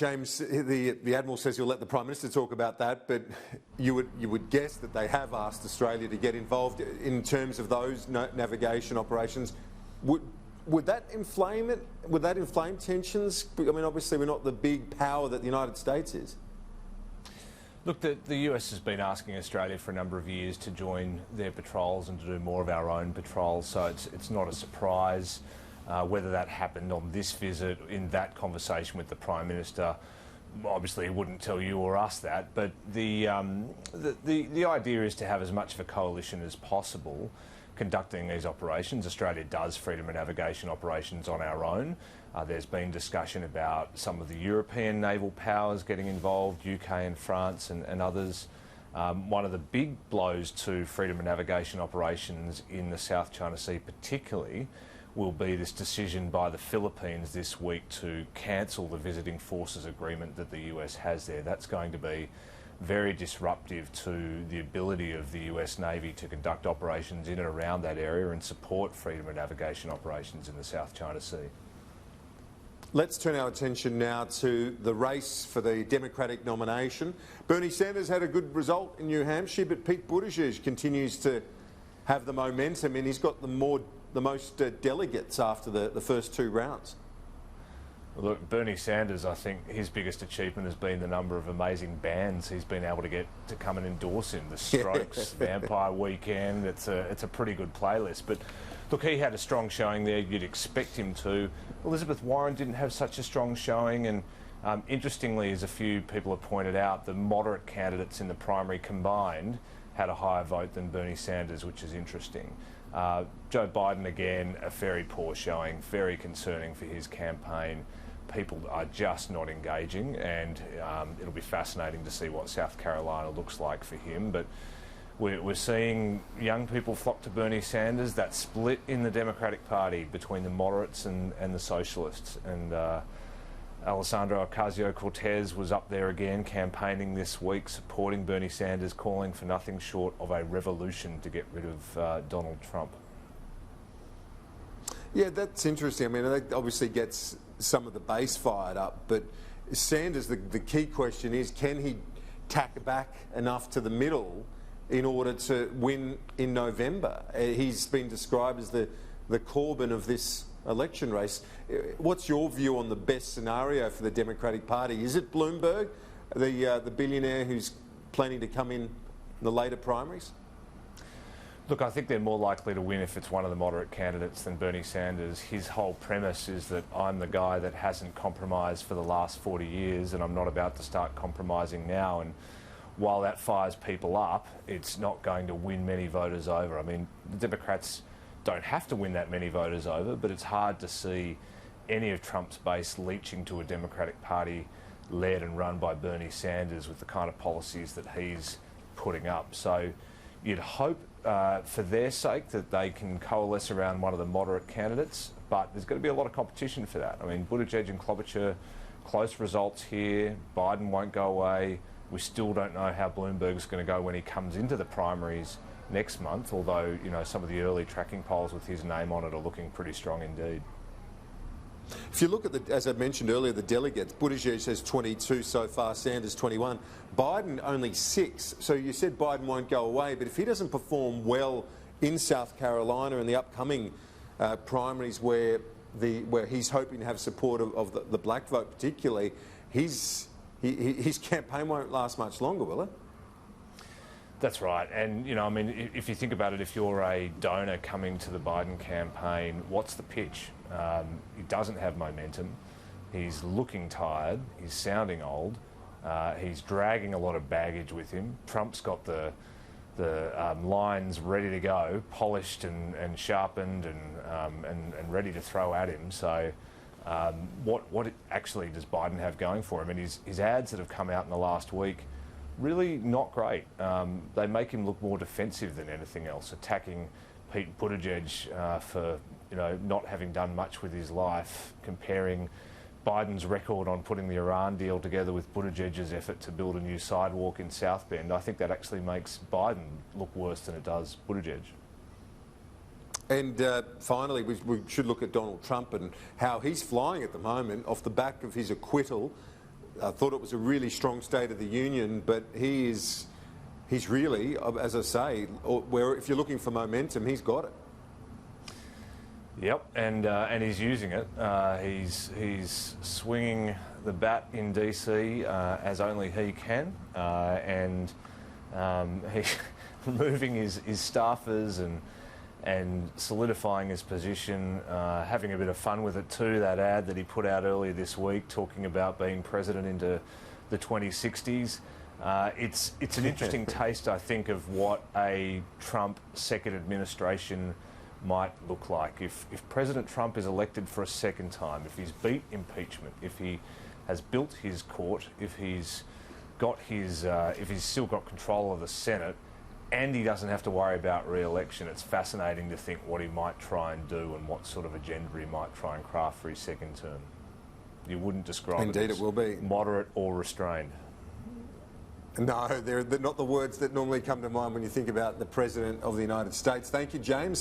James, the Admiral says he'll let the Prime Minister talk about that, but you would guess that they have asked Australia to get involved in terms of those navigation operations. Would that inflame it? Would that inflame tensions? I mean, obviously we're not the big power that the United States is. Look, the US has been asking Australia for a number of years to join their patrols and to do more of our own patrols, so it's not a surprise. Whether that happened on this visit, in that conversation with the Prime Minister, obviously he wouldn't tell you or us that, but the idea is to have as much of a coalition as possible conducting these operations. Australia does freedom of navigation operations on our own. There's been discussion about some of the European naval powers getting involved, UK and France and others. One of the big blows to freedom of navigation operations in the South China Sea particularly will be this decision by the Philippines this week to cancel the visiting forces agreement that the US has there. That's going to be very disruptive to the ability of the US Navy to conduct operations in and around that area and support freedom of navigation operations in the South China Sea. Let's turn our attention now to the race for the Democratic nomination. Bernie Sanders had a good result in New Hampshire, but Pete Buttigieg continues to have the momentum, and he's got the most delegates after the first two rounds. Look, Bernie Sanders, I think his biggest achievement has been the number of amazing bands he's been able to get to come and endorse him. The Strokes, Vampire Weekend, it's a pretty good playlist. But look, he had a strong showing there. You'd expect him to. Elizabeth Warren didn't have such a strong showing, and interestingly, as a few people have pointed out, the moderate candidates in the primary combined had a higher vote than Bernie Sanders, which is interesting. Joe Biden, again, a very poor showing, very concerning for his campaign. People are just not engaging, and it'll be fascinating to see what South Carolina looks like for him. But we're seeing young people flock to Bernie Sanders. That split in the Democratic Party between the moderates and the socialists. And Alessandro Ocasio-Cortez was up there again campaigning this week, supporting Bernie Sanders, calling for nothing short of a revolution to get rid of Donald Trump. Yeah, that's interesting. I mean, that obviously gets some of the base fired up, but Sanders, the key question is, can he tack back enough to the middle in order to win in November? He's been described as the Corbyn of this election race. What's your view on the best scenario for the Democratic Party? Is it Bloomberg, the billionaire who's planning to come in the later primaries? Look, I think they're more likely to win if it's one of the moderate candidates than Bernie Sanders. His whole premise is that I'm the guy that hasn't compromised for the last 40 years and I'm not about to start compromising now. And while that fires people up, it's not going to win many voters over. I mean, the Democrats don't have to win that many voters over, but it's hard to see any of Trump's base leeching to a Democratic Party led and run by Bernie Sanders with the kind of policies that he's putting up. So you'd hope for their sake that they can coalesce around one of the moderate candidates, but there's going to be a lot of competition for that. I mean, Buttigieg and Klobuchar, close results here. Biden won't go away. We still don't know how Bloomberg's going to go when he comes into the primaries next month, although, you know, some of the early tracking polls with his name on it are looking pretty strong indeed. If you look at, as I mentioned earlier, the delegates, Buttigieg has 22 so far, Sanders 21, Biden only 6. So you said Biden won't go away, but if he doesn't perform well in South Carolina in the upcoming primaries where he's hoping to have support of the black vote particularly, his campaign won't last much longer, will it? That's right. And, you know, I mean, if you think about it, if you're a donor coming to the Biden campaign, what's the pitch? He doesn't have momentum. He's looking tired. He's sounding old. He's dragging a lot of baggage with him. Trump's got the lines ready to go, polished and sharpened and ready to throw at him. So what actually does Biden have going for him? And his ads that have come out in the last week, really not great. They make him look more defensive than anything else, attacking Pete Buttigieg for, you know, not having done much with his life, comparing Biden's record on putting the Iran deal together with Buttigieg's effort to build a new sidewalk in South Bend. I think that actually makes Biden look worse than it does Buttigieg. And finally, we should look at Donald Trump and how he's flying at the moment off the back of his acquittal I thought it was a really strong State of the Union, but he's really, as I say, where if you're looking for momentum, he's got it. Yep, and he's using it. He's swinging the bat in DC as only he can, and he's removing his staffers and solidifying his position, having a bit of fun with it too. That ad that he put out earlier this week, talking about being president into the 2060s. It's an interesting taste, I think, of what a Trump second administration might look like. If President Trump is elected for a second time, if he's beat impeachment, if he has built his court, if he's still got control of the Senate, and he doesn't have to worry about re-election, it's fascinating to think what he might try and do and what sort of agenda he might try and craft for his second term. You wouldn't describe Indeed, it as it will be moderate or restrained. No, they're not the words that normally come to mind when you think about the President of the United States. Thank you, James.